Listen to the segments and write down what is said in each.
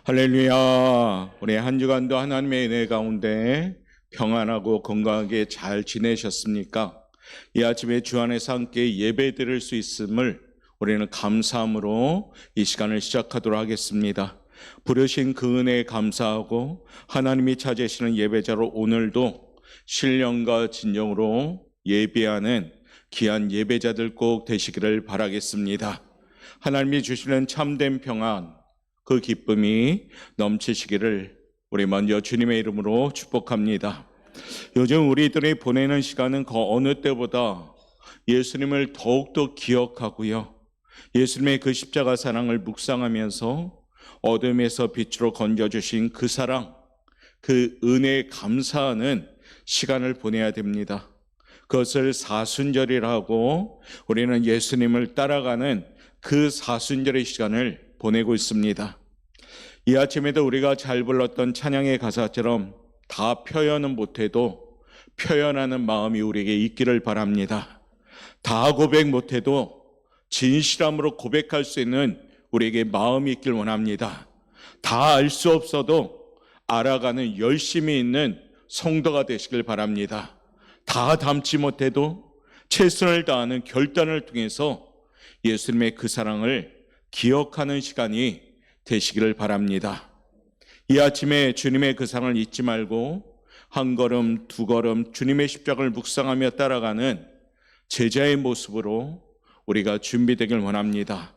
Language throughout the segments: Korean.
할렐루야. 우리 한 주간도 하나님의 은혜 가운데 평안하고 건강하게 잘 지내셨습니까? 이 아침에 주 안에서 함께 예배 드릴 수 있음을 우리는 감사함으로 이 시간을 시작하도록 하겠습니다. 부르신 그 은혜에 감사하고 하나님이 찾으시는 예배자로 오늘도 신령과 진정으로 예배하는 귀한 예배자들 꼭 되시기를 바라겠습니다. 하나님이 주시는 참된 평안, 그 기쁨이 넘치시기를 우리 먼저 주님의 이름으로 축복합니다. 요즘 우리들이 보내는 시간은 그 어느 때보다 예수님을 더욱더 기억하고요, 예수님의 그 십자가 사랑을 묵상하면서 어둠에서 빛으로 건져주신 그 사랑, 그 은혜에 감사하는 시간을 보내야 됩니다. 그것을 사순절이라 하고 우리는 예수님을 따라가는 그 사순절의 시간을 보내고 있습니다. 이 아침에도 우리가 잘 불렀던 찬양의 가사처럼 다 표현은 못해도 표현하는 마음이 우리에게 있기를 바랍니다. 다 고백 못해도 진실함으로 고백할 수 있는 우리에게 마음이 있길 원합니다. 다 알 수 없어도 알아가는 열심이 있는 성도가 되시길 바랍니다. 다 담지 못해도 최선을 다하는 결단을 통해서 예수님의 그 사랑을 기억하는 시간이 되시기를 바랍니다. 이 아침에 주님의 그 사랑을 잊지 말고 한 걸음 두 걸음 주님의 십자가를 묵상하며 따라가는 제자의 모습으로 우리가 준비되길 원합니다.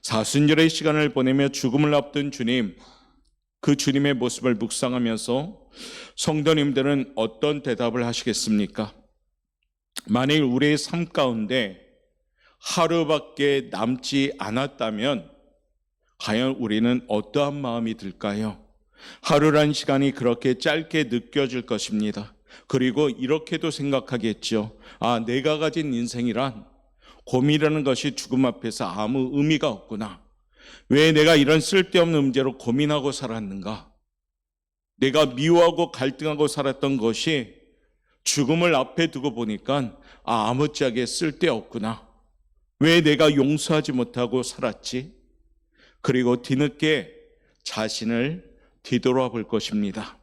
사순절의 시간을 보내며 죽음을 앞둔 주님, 그 주님의 모습을 묵상하면서 성도님들은 어떤 대답을 하시겠습니까? 만일 우리의 삶 가운데 하루밖에 남지 않았다면 과연 우리는 어떠한 마음이 들까요? 하루란 시간이 그렇게 짧게 느껴질 것입니다. 그리고 이렇게도 생각하겠죠. 내가 가진 인생이란 고민이라는 것이 죽음 앞에서 아무 의미가 없구나. 왜 내가 이런 쓸데없는 문제로 고민하고 살았는가? 내가 미워하고 갈등하고 살았던 것이 죽음을 앞에 두고 보니까 아무짝에 쓸데없구나. 왜 내가 용서하지 못하고 살았지? 그리고 뒤늦게 자신을 뒤돌아 볼 것입니다.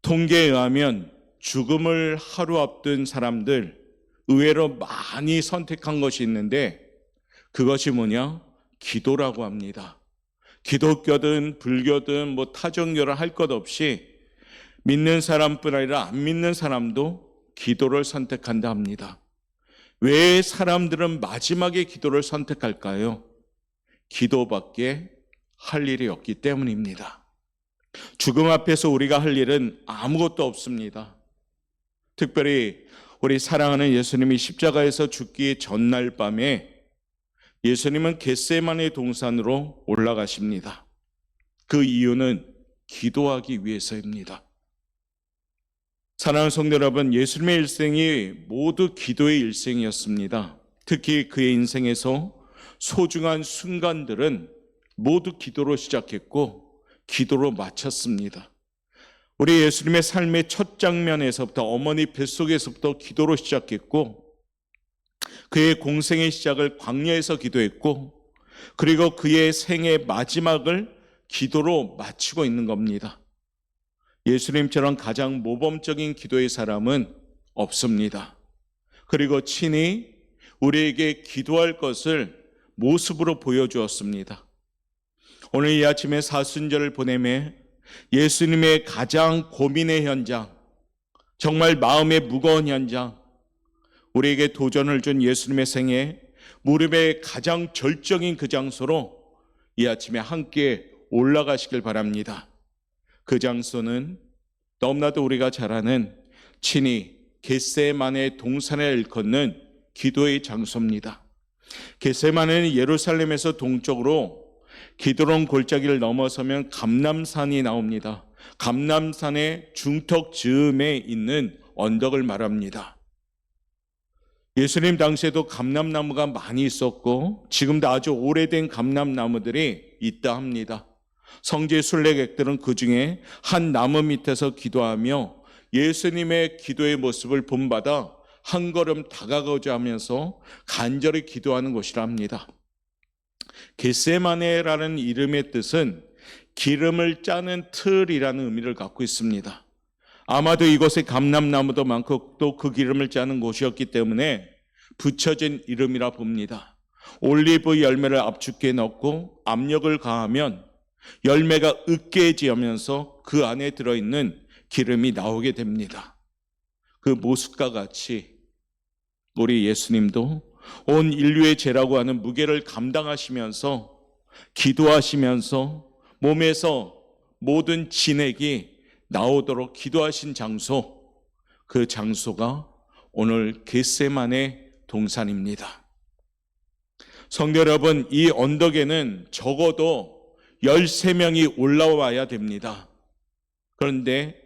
통계에 의하면 죽음을 하루 앞둔 사람들 의외로 많이 선택한 것이 있는데 그것이 뭐냐? 기도라고 합니다. 기독교든 불교든 타종교를 할 것 없이 믿는 사람뿐 아니라 안 믿는 사람도 기도를 선택한다 합니다. 왜 사람들은 마지막에 기도를 선택할까요? 기도밖에 할 일이 없기 때문입니다. 죽음 앞에서 우리가 할 일은 아무것도 없습니다. 특별히 우리 사랑하는 예수님이 십자가에서 죽기 전날 밤에 예수님은 겟세마네 동산으로 올라가십니다. 그 이유는 기도하기 위해서입니다. 사랑하는 성도 여러분, 예수님의 일생이 모두 기도의 일생이었습니다. 특히 그의 인생에서 소중한 순간들은 모두 기도로 시작했고 기도로 마쳤습니다. 우리 예수님의 삶의 첫 장면에서부터 어머니 뱃속에서부터 기도로 시작했고 그의 공생의 시작을 광야에서 기도했고 그리고 그의 생의 마지막을 기도로 마치고 있는 겁니다. 예수님처럼 가장 모범적인 기도의 사람은 없습니다. 그리고 친히 우리에게 기도할 것을 모습으로 보여주었습니다. 오늘 이 아침에 사순절을 보내며 예수님의 가장 고민의 현장, 정말 마음의 무거운 현장, 우리에게 도전을 준 예수님의 생애, 무릎의 가장 절정인 그 장소로 이 아침에 함께 올라가시길 바랍니다. 그 장소는 너무나도 우리가 잘 아는 친히 겟세마네 동산을 일컫는 기도의 장소입니다. 겟세마네는 예루살렘에서 동쪽으로 기드론 골짜기를 넘어서면 감람산이 나옵니다. 감람산의 중턱 즈음에 있는 언덕을 말합니다. 예수님 당시에도 감람나무가 많이 있었고 지금도 아주 오래된 감람나무들이 있다 합니다. 성지 순례객들은 그 중에 한 나무 밑에서 기도하며 예수님의 기도의 모습을 본받아 한 걸음 다가가고자 하면서 간절히 기도하는 곳이라 합니다. 겟세마네라는 이름의 뜻은 기름을 짜는 틀이라는 의미를 갖고 있습니다. 아마도 이곳에 감람나무도 많고 또 그 기름을 짜는 곳이었기 때문에 붙여진 이름이라 봅니다. 올리브 열매를 압축해 넣고 압력을 가하면 열매가 으깨지면서 그 안에 들어있는 기름이 나오게 됩니다. 그 모습과 같이 우리 예수님도 온 인류의 죄라고 하는 무게를 감당하시면서 기도하시면서 몸에서 모든 진액이 나오도록 기도하신 장소, 그 장소가 오늘 겟세마네 동산입니다. 성도 여러분, 이 언덕에는 적어도 13명이 올라와야 됩니다. 그런데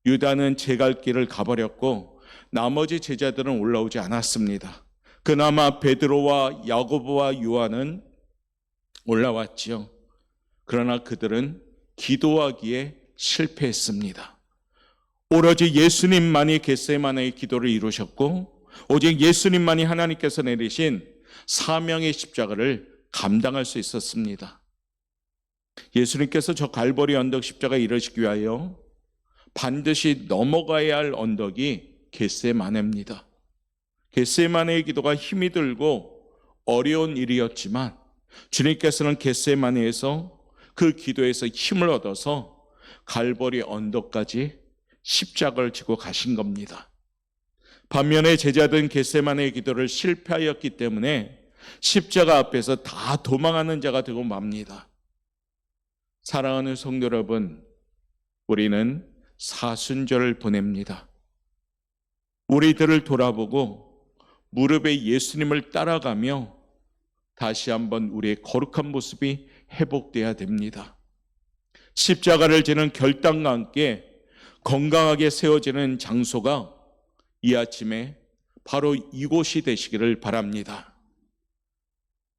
유다는 제 갈 길을 가버렸고 나머지 제자들은 올라오지 않았습니다. 그나마 베드로와 야고보와 요한은 올라왔지요. 그러나 그들은 기도하기에 실패했습니다. 오로지 예수님만이 겟세마네의 기도를 이루셨고 오직 예수님만이 하나님께서 내리신 사명의 십자가를 감당할 수 있었습니다. 예수님께서 저 갈보리 언덕 십자가 이루시기 위하여 반드시 넘어가야 할 언덕이 겟세마네입니다. 겟세마네의 기도가 힘이 들고 어려운 일이었지만 주님께서는 겟세마네에서 그 기도에서 힘을 얻어서 갈보리 언덕까지 십자가를 지고 가신 겁니다. 반면에 제자들은 겟세마네의 기도를 실패하였기 때문에 십자가 앞에서 다 도망하는 자가 되고 맙니다. 사랑하는 성도 여러분, 우리는 사순절을 보냅니다. 우리들을 돌아보고 무릎에 예수님을 따라가며 다시 한번 우리의 거룩한 모습이 회복돼야 됩니다. 십자가를 지는 결단과 함께 건강하게 세워지는 장소가 이 아침에 바로 이곳이 되시기를 바랍니다.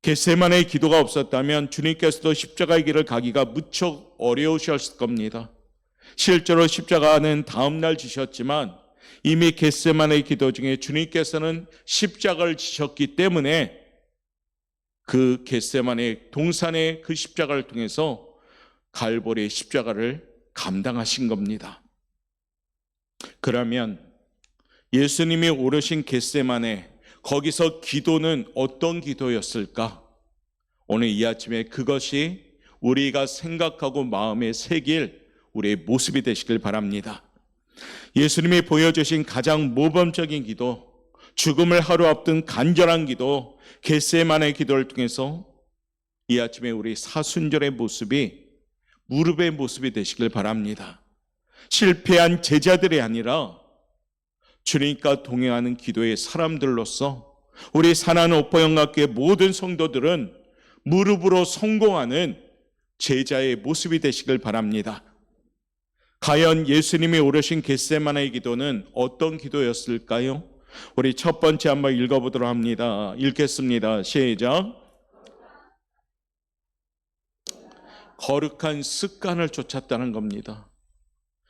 겟세마네의 기도가 없었다면 주님께서도 십자가의 길을 가기가 무척 어려우셨을 겁니다. 실제로 십자가는 다음날 지셨지만 이미 겟세마네의 기도 중에 주님께서는 십자가를 지셨기 때문에 그 겟세마네 동산의 그 십자가를 통해서 갈보리의 십자가를 감당하신 겁니다. 그러면 예수님이 오르신 겟세마네, 거기서 기도는 어떤 기도였을까? 오늘 이 아침에 그것이 우리가 생각하고 마음에 새길 우리의 모습이 되시길 바랍니다. 예수님이 보여주신 가장 모범적인 기도, 죽음을 하루 앞둔 간절한 기도, 겟세마네 기도를 통해서 이 아침에 우리 사순절의 모습이 무릎의 모습이 되시길 바랍니다. 실패한 제자들이 아니라 주님과 동행하는 기도의 사람들로서 우리 사랑하는 오포영학교의 모든 성도들은 무릎으로 성공하는 제자의 모습이 되시길 바랍니다. 과연 예수님이 오르신 겟세마네의 기도는 어떤 기도였을까요? 우리 첫 번째 한번 읽어보도록 합니다. 읽겠습니다. 시작. 거룩한 습관을 쫓았다는 겁니다.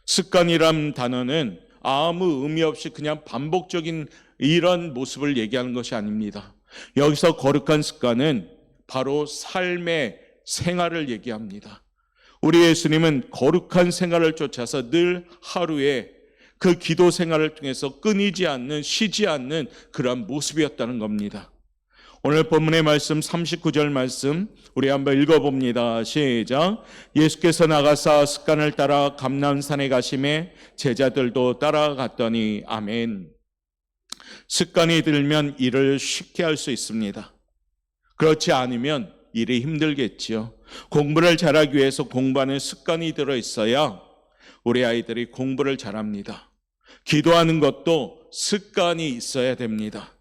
습관이란 단어는 아무 의미 없이 그냥 반복적인 이런 모습을 얘기하는 것이 아닙니다. 여기서 거룩한 습관은 바로 삶의 생활을 얘기합니다. 우리 예수님은 거룩한 생활을 쫓아서 늘 하루에 그 기도 생활을 통해서 끊이지 않는, 쉬지 않는 그러한 모습이었다는 겁니다. 오늘 본문의 말씀 39절 말씀 우리 한번 읽어봅니다. 시작. 예수께서 나가사 습관을 따라 감람산에 가심에 제자들도 따라갔더니 아멘. 습관이 들면 일을 쉽게 할 수 있습니다. 그렇지 않으면 일이 힘들겠지요. 공부를 잘하기 위해서 공부하는 습관이 들어있어야 우리 아이들이 공부를 잘합니다. 기도하는 것도 습관이 있어야 됩니다.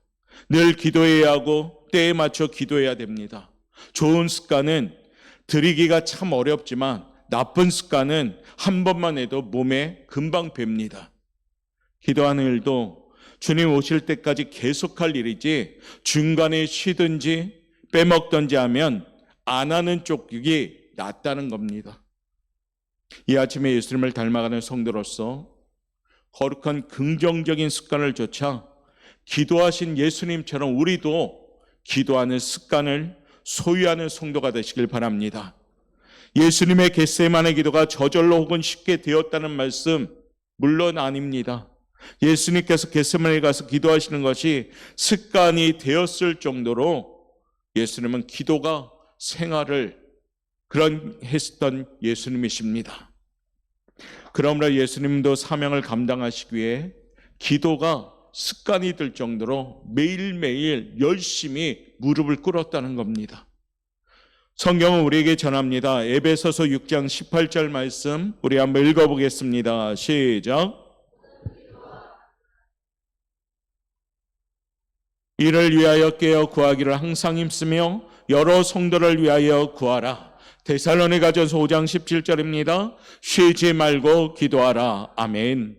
늘 기도해야 하고 때에 맞춰 기도해야 됩니다. 좋은 습관은 들이기가 참 어렵지만 나쁜 습관은 한 번만 해도 몸에 금방 뱄니다. 기도하는 일도 주님 오실 때까지 계속할 일이지 중간에 쉬든지 빼먹든지 하면 안 하는 쪽이 낫다는 겁니다. 이 아침에 예수님을 닮아가는 성도로서 거룩한 긍정적인 습관을 쫓아 기도하신 예수님처럼 우리도 기도하는 습관을 소유하는 성도가 되시길 바랍니다. 예수님의 겟세마네 기도가 저절로 혹은 쉽게 되었다는 말씀 물론 아닙니다. 예수님께서 겟세마네에 가서 기도하시는 것이 습관이 되었을 정도로 예수님은 기도가 생활을 그런 했던 예수님이십니다. 그러므로 예수님도 사명을 감당하시기 위해 기도가 습관이 될 정도로 매일매일 열심히 무릎을 꿇었다는 겁니다. 성경은 우리에게 전합니다. 에베소서 6장 18절 말씀 우리 한번 읽어보겠습니다. 시작. 이를 위하여 깨어 구하기를 항상 힘쓰며 여러 성도를 위하여 구하라. 데살로니가전서 5장 17절입니다. 쉬지 말고 기도하라. 아멘.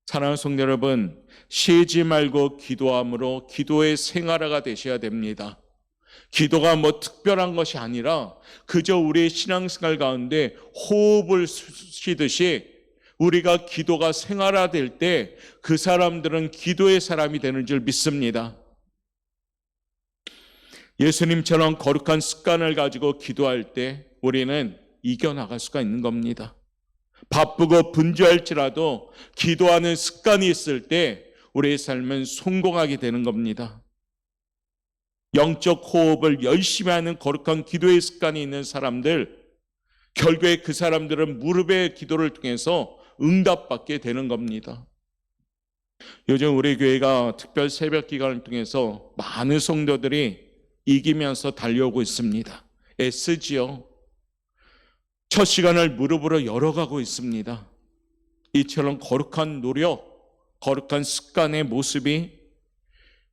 사랑하는 성도 여러분, 쉬지 말고 기도함으로 기도의 생활화가 되셔야 됩니다. 기도가 뭐 특별한 것이 아니라 그저 우리의 신앙생활 가운데 호흡을 쉬듯이 우리가 기도가 생활화될 때 그 사람들은 기도의 사람이 되는 줄 믿습니다. 예수님처럼 거룩한 습관을 가지고 기도할 때 우리는 이겨나갈 수가 있는 겁니다. 바쁘고 분주할지라도 기도하는 습관이 있을 때 우리의 삶은 성공하게 되는 겁니다. 영적 호흡을 열심히 하는 거룩한 기도의 습관이 있는 사람들, 결국에 그 사람들은 무릎의 기도를 통해서 응답받게 되는 겁니다. 요즘 우리 교회가 특별 새벽 기간을 통해서 많은 성도들이 이기면서 달려오고 있습니다. 애쓰지요. 첫 시간을 무릎으로 열어가고 있습니다. 이처럼 거룩한 노력, 거룩한 습관의 모습이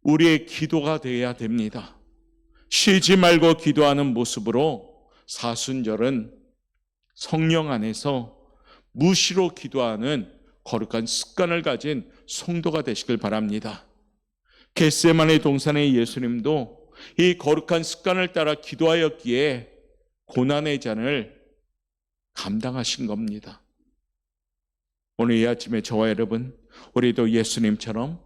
우리의 기도가 되어야 됩니다. 쉬지 말고 기도하는 모습으로 사순절은 성령 안에서 무시로 기도하는 거룩한 습관을 가진 성도가 되시길 바랍니다. 겟세마네 동산의 예수님도 이 거룩한 습관을 따라 기도하였기에 고난의 잔을 감당하신 겁니다. 오늘 이 아침에 저와 여러분, 우리도 예수님처럼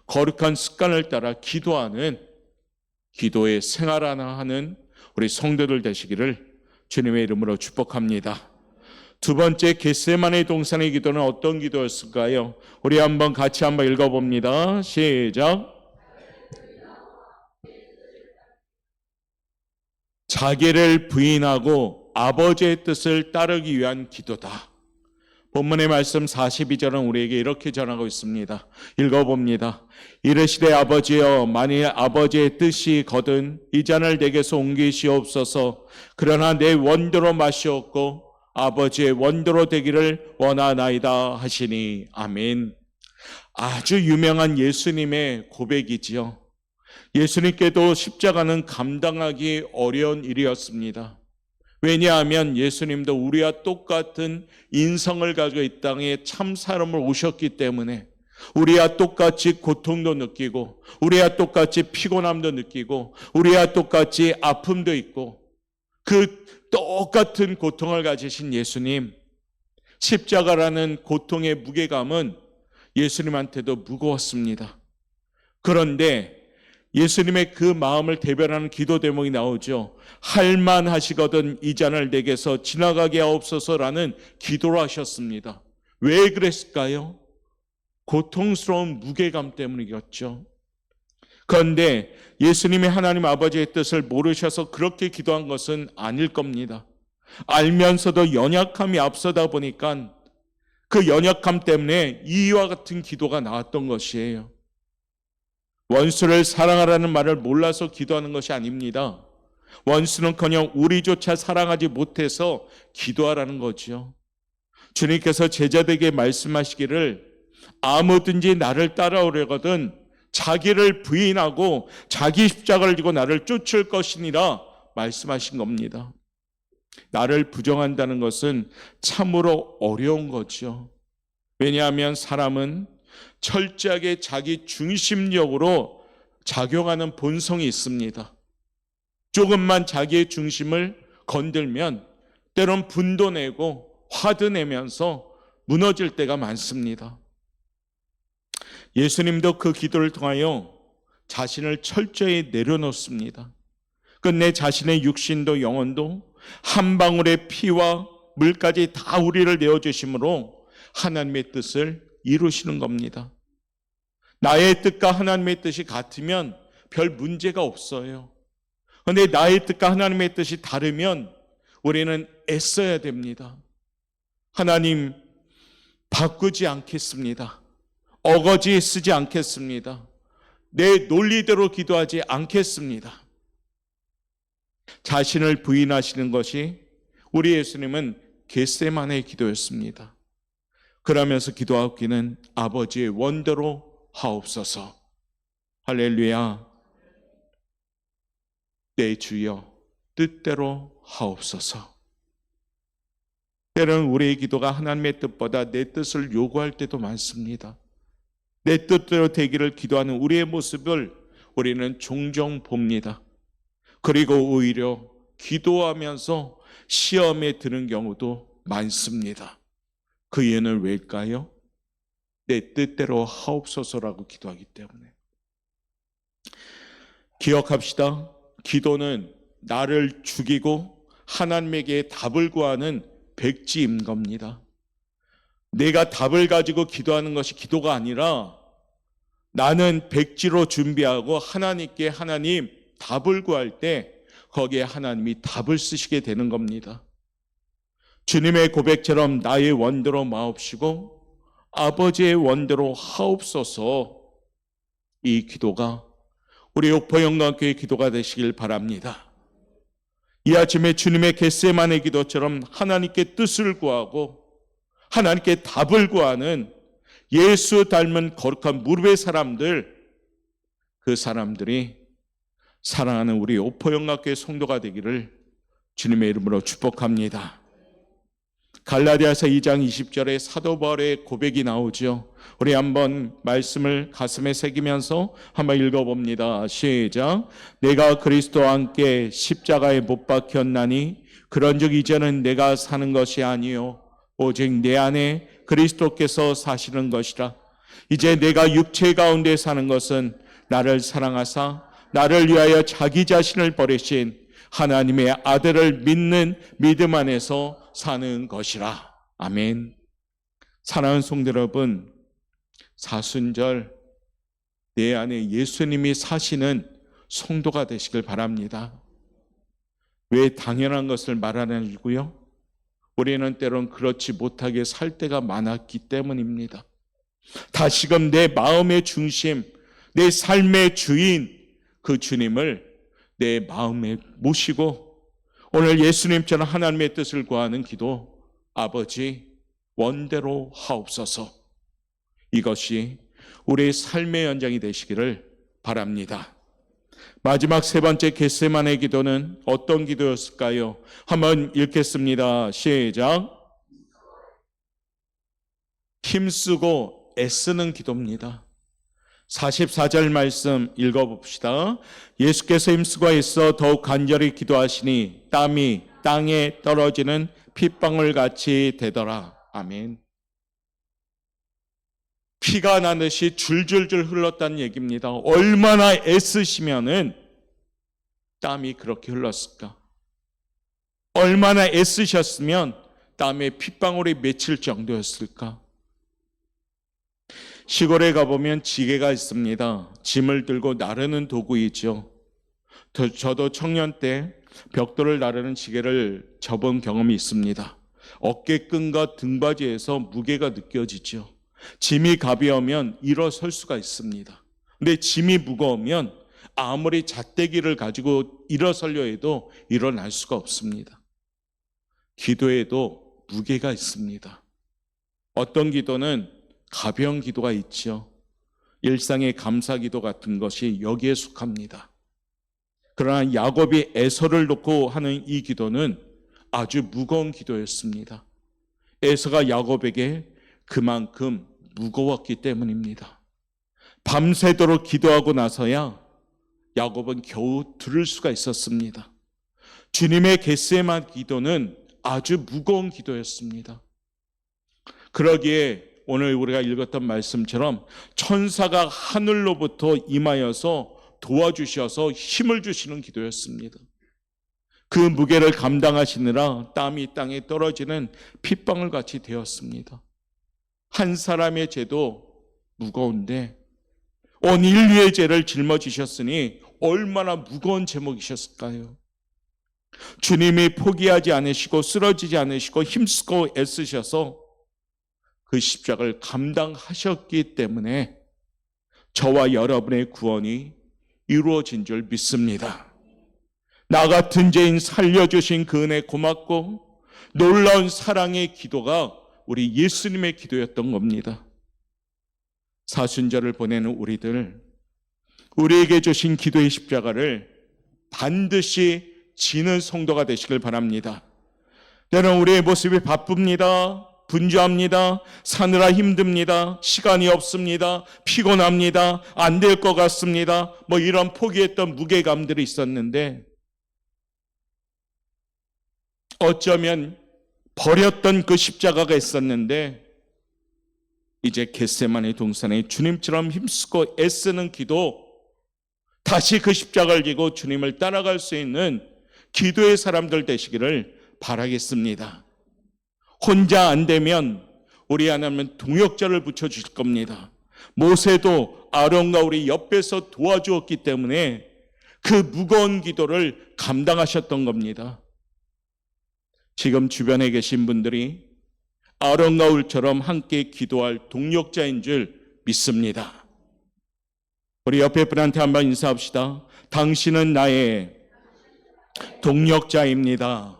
거룩한 습관을 따라 기도하는 기도의 생활하는 우리 성도들 되시기를 주님의 이름으로 축복합니다. 두 번째 겟세마네 동산의 기도는 어떤 기도였을까요? 우리 한번 같이 한번 읽어봅니다. 시작. 자기를 부인하고 아버지의 뜻을 따르기 위한 기도다. 본문의 말씀 42절은 우리에게 이렇게 전하고 있습니다. 읽어봅니다. 이르시되 아버지여, 만일 아버지의 뜻이 거든 이 잔을 내게서 옮기시옵소서. 그러나 내 원대로 마시옵고 아버지의 원대로 되기를 원하나이다 하시니. 아멘. 아주 유명한 예수님의 고백이지요. 예수님께도 십자가는 감당하기 어려운 일이었습니다. 왜냐하면 예수님도 우리와 똑같은 인성을 가지고 이 땅에 참 사람을 오셨기 때문에 우리와 똑같이 고통도 느끼고 우리와 똑같이 피곤함도 느끼고 우리와 똑같이 아픔도 있고 그 똑같은 고통을 가지신 예수님, 십자가라는 고통의 무게감은 예수님한테도 무거웠습니다. 그런데 예수님의 그 마음을 대변하는 기도 대목이 나오죠. 할만하시거든 이 잔을 내게서 지나가게 하옵소서라는 기도를 하셨습니다. 왜 그랬을까요? 고통스러운 무게감 때문이었죠. 그런데 예수님이 하나님 아버지의 뜻을 모르셔서 그렇게 기도한 것은 아닐 겁니다. 알면서도 연약함이 앞서다 보니까 그 연약함 때문에 이와 같은 기도가 나왔던 것이에요. 원수를 사랑하라는 말을 몰라서 기도하는 것이 아닙니다. 원수는커녕 우리조차 사랑하지 못해서 기도하라는 거죠. 주님께서 제자들에게 말씀하시기를 아무든지 나를 따라오려거든 자기를 부인하고 자기 십자가를 지고 나를 쫓을 것이니라 말씀하신 겁니다. 나를 부정한다는 것은 참으로 어려운 거죠. 왜냐하면 사람은 철저하게 자기 중심력으로 작용하는 본성이 있습니다. 조금만 자기의 중심을 건들면 때론 분도 내고 화도 내면서 무너질 때가 많습니다. 예수님도 그 기도를 통하여 자신을 철저히 내려놓습니다. 끝내 자신의 육신도 영혼도 한 방울의 피와 물까지 다 우리를 내어주심으로 하나님의 뜻을 이루시는 겁니다. 나의 뜻과 하나님의 뜻이 같으면 별 문제가 없어요. 그런데 나의 뜻과 하나님의 뜻이 다르면 우리는 애써야 됩니다. 하나님, 바꾸지 않겠습니다. 어거지 쓰지 않겠습니다. 내 논리대로 기도하지 않겠습니다. 자신을 부인하시는 것이 우리 예수님은 겟세마네 기도였습니다. 그러면서 기도하기는 아버지의 원대로 하옵소서. 할렐루야. 내 주여 뜻대로 하옵소서. 때로는 우리의 기도가 하나님의 뜻보다 내 뜻을 요구할 때도 많습니다. 내 뜻대로 되기를 기도하는 우리의 모습을 우리는 종종 봅니다. 그리고 오히려 기도하면서 시험에 드는 경우도 많습니다. 그 이유는 왜일까요? 내 뜻대로 하옵소서라고 기도하기 때문에. 기억합시다. 기도는 나를 죽이고 하나님에게 답을 구하는 백지인 겁니다. 내가 답을 가지고 기도하는 것이 기도가 아니라 나는 백지로 준비하고 하나님께 하나님 답을 구할 때 거기에 하나님이 답을 쓰시게 되는 겁니다. 주님의 고백처럼 나의 원대로 마옵시고 아버지의 원대로 하옵소서. 이 기도가 우리 옥포영광교회 기도가 되시길 바랍니다. 이 아침에 주님의 겟세마네 기도처럼 하나님께 뜻을 구하고 하나님께 답을 구하는 예수 닮은 거룩한 무릎의 사람들, 그 사람들이 사랑하는 우리 옥포영광교회 성도가 되기를 주님의 이름으로 축복합니다. 갈라디아서 2장 20절에 사도 바울의 고백이 나오죠. 우리 한번 말씀을 가슴에 새기면서 한번 읽어봅니다. 시작. 내가 그리스도와 함께 십자가에 못 박혔나니 그런즉 이제는 내가 사는 것이 아니요 오직 내 안에 그리스도께서 사시는 것이라. 이제 내가 육체 가운데 사는 것은 나를 사랑하사 나를 위하여 자기 자신을 버리신 하나님의 아들을 믿는 믿음 안에서 사는 것이라. 아멘. 사랑하는 성도 여러분, 사순절 내 안에 예수님이 사시는 성도가 되시길 바랍니다. 왜 당연한 것을 말하는지고요? 우리는 때론 그렇지 못하게 살 때가 많았기 때문입니다. 다시금 내 마음의 중심, 내 삶의 주인 그 주님을 내 마음에 모시고 오늘 예수님처럼 하나님의 뜻을 구하는 기도, 아버지 원대로 하옵소서. 이것이 우리의 삶의 연장이 되시기를 바랍니다. 마지막 세 번째 겟세마네 기도는 어떤 기도였을까요? 한번 읽겠습니다. 시작. 힘쓰고 애쓰는 기도입니다. 44절 말씀 읽어봅시다. 예수께서 힘쓰고 애써 더욱 간절히 기도하시니 땀이 땅에 떨어지는 핏방울 같이 되더라. 아멘. 피가 나듯이 줄줄줄 흘렀다는 얘기입니다. 얼마나 애쓰시면은 땀이 그렇게 흘렀을까? 얼마나 애쓰셨으면 땀에 핏방울이 맺힐 정도였을까? 시골에 가보면 지게가 있습니다. 짐을 들고 나르는 도구이죠. 저도 청년 때 벽돌을 나르는 지게를 접은 경험이 있습니다. 어깨끈과 등받이에서 무게가 느껴지죠. 짐이 가벼우면 일어설 수가 있습니다. 근데 짐이 무거우면 아무리 잣대기를 가지고 일어서려 해도 일어날 수가 없습니다. 기도에도 무게가 있습니다. 어떤 기도는 가벼운 기도가 있죠. 일상의 감사 기도 같은 것이 여기에 속합니다. 그러나 야곱이 에서를 놓고 하는 이 기도는 아주 무거운 기도였습니다. 에서가 야곱에게 그만큼 무거웠기 때문입니다. 밤새도록 기도하고 나서야 야곱은 겨우 들을 수가 있었습니다. 주님의 겟세마네 기도는 아주 무거운 기도였습니다. 그러기에 오늘 우리가 읽었던 말씀처럼 천사가 하늘로부터 임하여서 도와주셔서 힘을 주시는 기도였습니다. 그 무게를 감당하시느라 땀이 땅에 떨어지는 핏방울 같이 되었습니다. 한 사람의 죄도 무거운데 온 인류의 죄를 짊어지셨으니 얼마나 무거운 제목이셨을까요? 주님이 포기하지 않으시고 쓰러지지 않으시고 힘쓰고 애쓰셔서 그 십자가를 감당하셨기 때문에 저와 여러분의 구원이 이루어진 줄 믿습니다. 나 같은 죄인 살려주신 그 은혜 고맙고 놀라운 사랑의 기도가 우리 예수님의 기도였던 겁니다. 사순절을 보내는 우리에게 주신 기도의 십자가를 반드시 지는 성도가 되시길 바랍니다. 때론 우리의 모습이 바쁩니다. 분주합니다. 사느라 힘듭니다. 시간이 없습니다. 피곤합니다. 안 될 것 같습니다. 이런 포기했던 무게감들이 있었는데 어쩌면 버렸던 그 십자가가 있었는데 이제 겟세마네 동산에 주님처럼 힘쓰고 애쓰는 기도, 다시 그 십자가를 지고 주님을 따라갈 수 있는 기도의 사람들 되시기를 바라겠습니다. 혼자 안 되면 우리 하나님은 동역자를 붙여주실 겁니다. 모세도 아론과 우리 옆에서 도와주었기 때문에 그 무거운 기도를 감당하셨던 겁니다. 지금 주변에 계신 분들이 아론과 울처럼 함께 기도할 동역자인 줄 믿습니다. 우리 옆에 분한테 한번 인사합시다. 당신은 나의 동역자입니다.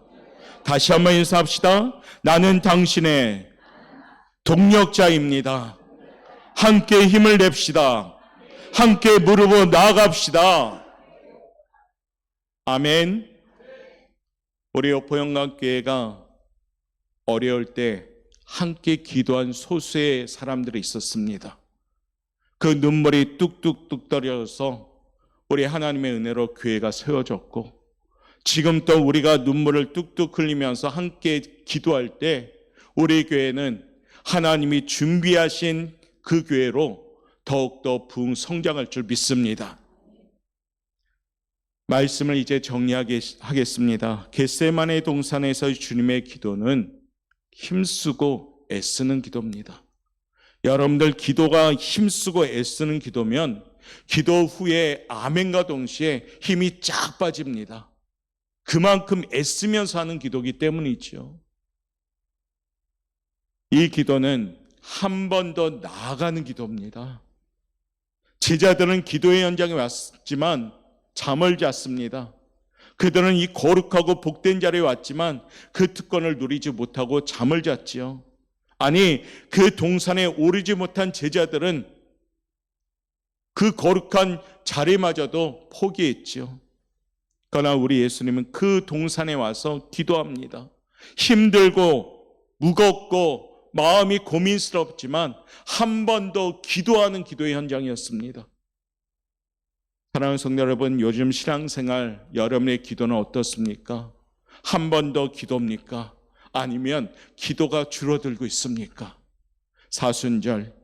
다시 한번 인사합시다. 나는 당신의 동역자입니다. 함께 힘을 냅시다. 함께 무릎을 나아갑시다. 아멘. 우리 오포영광교회가 어려울 때 함께 기도한 소수의 사람들이 있었습니다. 그 눈물이 뚝뚝뚝 떨어져서 우리 하나님의 은혜로 교회가 세워졌고, 지금 또 우리가 눈물을 뚝뚝 흘리면서 함께 기도할 때 우리 교회는 하나님이 준비하신 그 교회로 더욱더 부흥 성장할 줄 믿습니다. 말씀을 이제 정리하겠습니다. 겟세마네 동산에서 주님의 기도는 힘쓰고 애쓰는 기도입니다. 여러분들 기도가 힘쓰고 애쓰는 기도면 기도 후에 아멘과 동시에 힘이 쫙 빠집니다. 그만큼 애쓰면서 하는 기도이기 때문이죠. 이 기도는 한 번 더 나아가는 기도입니다. 제자들은 기도의 현장에 왔지만 잠을 잤습니다. 그들은 이 거룩하고 복된 자리에 왔지만 그 특권을 누리지 못하고 잠을 잤지요. 아니, 그 동산에 오르지 못한 제자들은 그 거룩한 자리마저도 포기했지요. 그러나 우리 예수님은 그 동산에 와서 기도합니다. 힘들고 무겁고 마음이 고민스럽지만 한 번 더 기도하는 기도의 현장이었습니다. 사랑하는 성도 여러분, 요즘 신앙생활 여러분의 기도는 어떻습니까? 한 번 더 기도입니까? 아니면 기도가 줄어들고 있습니까? 사순절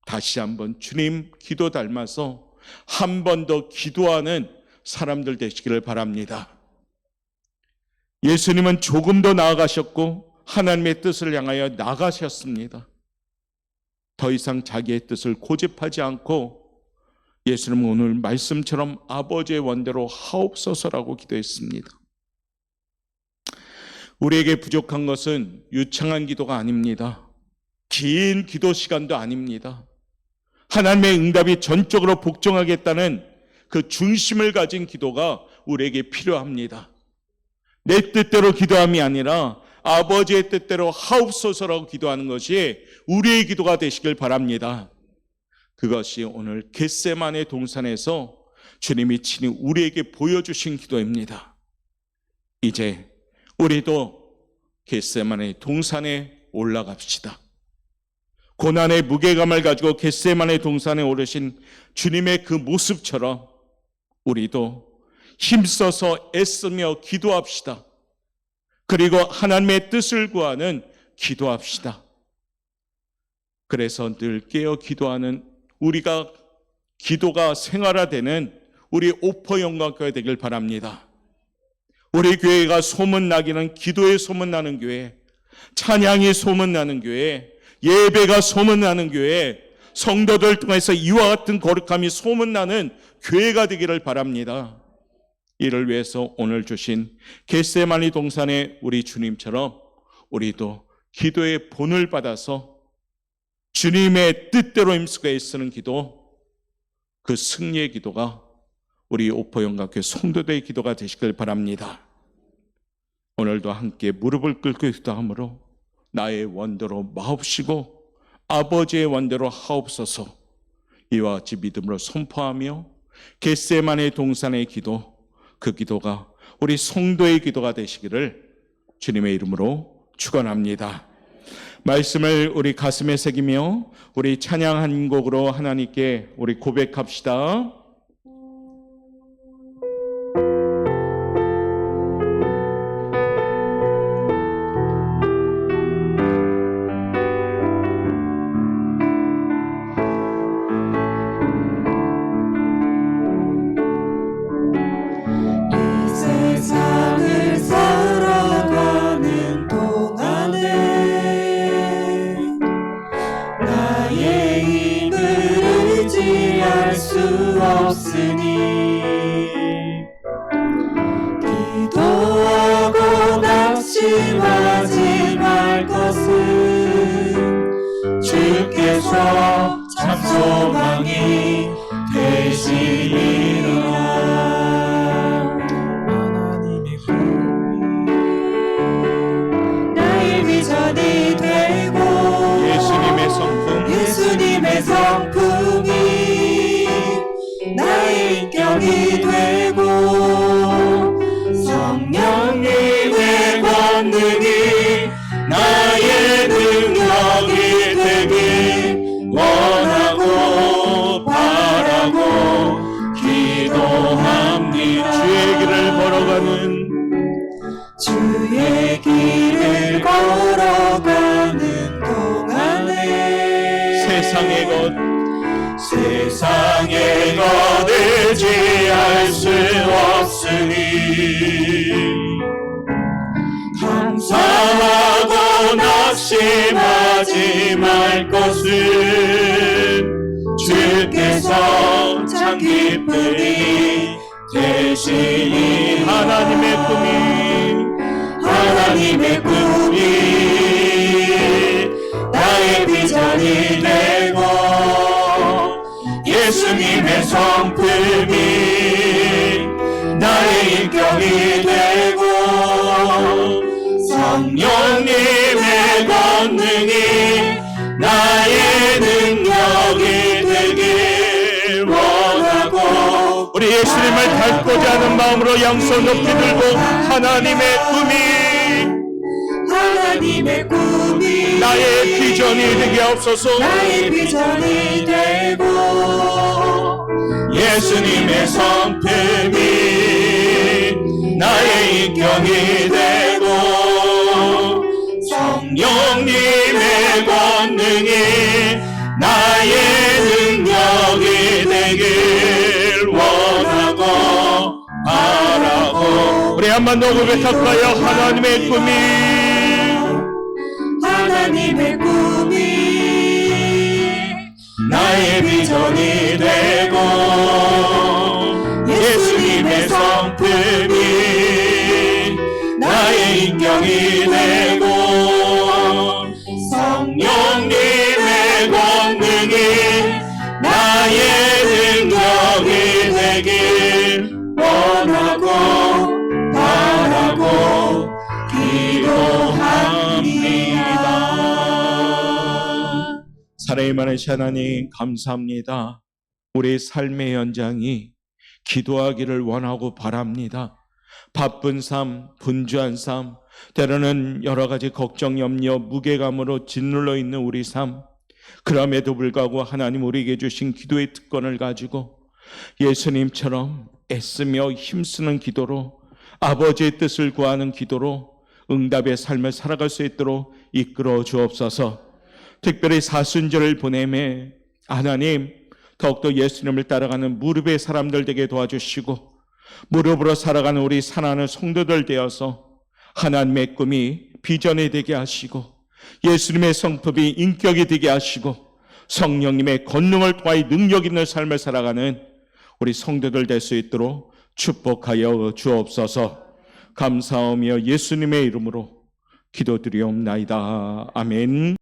다시 한번 주님 기도 닮아서 한 번 더 기도하는 사람들 되시기를 바랍니다. 예수님은 조금 더 나아가셨고 하나님의 뜻을 향하여 나가셨습니다. 더 이상 자기의 뜻을 고집하지 않고 예수님은 오늘 말씀처럼 아버지의 원대로 하옵소서라고 기도했습니다. 우리에게 부족한 것은 유창한 기도가 아닙니다. 긴 기도 시간도 아닙니다. 하나님의 응답이 전적으로 복종하겠다는 그 중심을 가진 기도가 우리에게 필요합니다. 내 뜻대로 기도함이 아니라 아버지의 뜻대로 하옵소서라고 기도하는 것이 우리의 기도가 되시길 바랍니다. 그것이 오늘 겟세마네 동산에서 주님이 친히 우리에게 보여주신 기도입니다. 이제 우리도 겟세마네 동산에 올라갑시다. 고난의 무게감을 가지고 겟세마네 동산에 오르신 주님의 그 모습처럼 우리도 힘써서 애쓰며 기도합시다. 그리고 하나님의 뜻을 구하는 기도합시다. 그래서 늘 깨어 기도하는 우리가 기도가 생활화되는 우리 오포 영광교회 되길 바랍니다. 우리 교회가 소문나기는 기도에 소문나는 교회, 찬양이 소문나는 교회, 예배가 소문나는 교회, 성도들 통해서 이와 같은 거룩함이 소문나는 교회가 되기를 바랍니다. 이를 위해서 오늘 주신 겟세마니 동산의 우리 주님처럼 우리도 기도의 본을 받아서 주님의 뜻대로 힘쓰고 애쓰는 기도, 그 승리의 기도가 우리 오포영각교회 성도들의 기도가 되시길 바랍니다. 오늘도 함께 무릎을 꿇고 기도함으로 나의 원대로 마옵시고 아버지의 원대로 하옵소서, 이와 같이 믿음으로 선포하며 겟세마니 동산의 기도, 그 기도가 우리 성도의 기도가 되시기를 주님의 이름으로 축원합니다. 말씀을 우리 가슴에 새기며 우리 찬양 한 곡으로 하나님께 우리 고백합시다. 기도하고 낙심하지 말 것은 주께서 참 소망이 되시리라. 하나님의 꿈이 나의 비전이 되고 예수님의 성품이 나의 인격이 되고 성령님의 권능이 나의 능력이 되길 원하고 바라고 기도합니다. 주의 길을 걸어가는 동안에 세상의 것 의지할 수 없으니 감사하고 낙심하지 말 것은 주께서 참 기쁨이 되시니 하나님의 꿈이 나의 비전이 되고 예수님의 성품이 나의 인격이 되고 성령님의 권능이 나의 능력이 되길 원하고 우리 예수님을 닮고자 하는 마음으로 양손 높이 들고 하나님의 꿈이 나의 비전이 되게 하옵소서. 나의 비전이 되고 예수님의 성품이 나의 인격이 되고 성령님의 권능이 나의 능력이 되길 원하고 바라고. 우리 한 번 더 고백할까요? 하나님의 꿈이 나의 비전이 되고 예수님의 성품이 나의 인격이 되고 성령님의 권능이 나의 능력이 되길 원하고 바라고 기도합니다. 사랑이 많으신 하나님 감사합니다. 우리 삶의 현장이 기도하기를 원하고 바랍니다. 바쁜 삶, 분주한 삶, 때로는 여러 가지 걱정, 염려, 무게감으로 짓눌러 있는 우리 삶, 그럼에도 불구하고 하나님 우리에게 주신 기도의 특권을 가지고 예수님처럼 애쓰며 힘쓰는 기도로, 아버지의 뜻을 구하는 기도로 응답의 삶을 살아갈 수 있도록 이끌어 주옵소서. 특별히 사순절을 보내매 하나님 더욱더 예수님을 따라가는 무릎의 사람들 되게 도와주시고 무릎으로 살아가는 우리 사랑하는 성도들 되어서 하나님의 꿈이 비전이 되게 하시고 예수님의 성품이 인격이 되게 하시고 성령님의 권능을 통하여 능력 있는 삶을 살아가는 우리 성도들 될 수 있도록 축복하여 주옵소서. 감사하며 예수님의 이름으로 기도드리옵나이다. 아멘.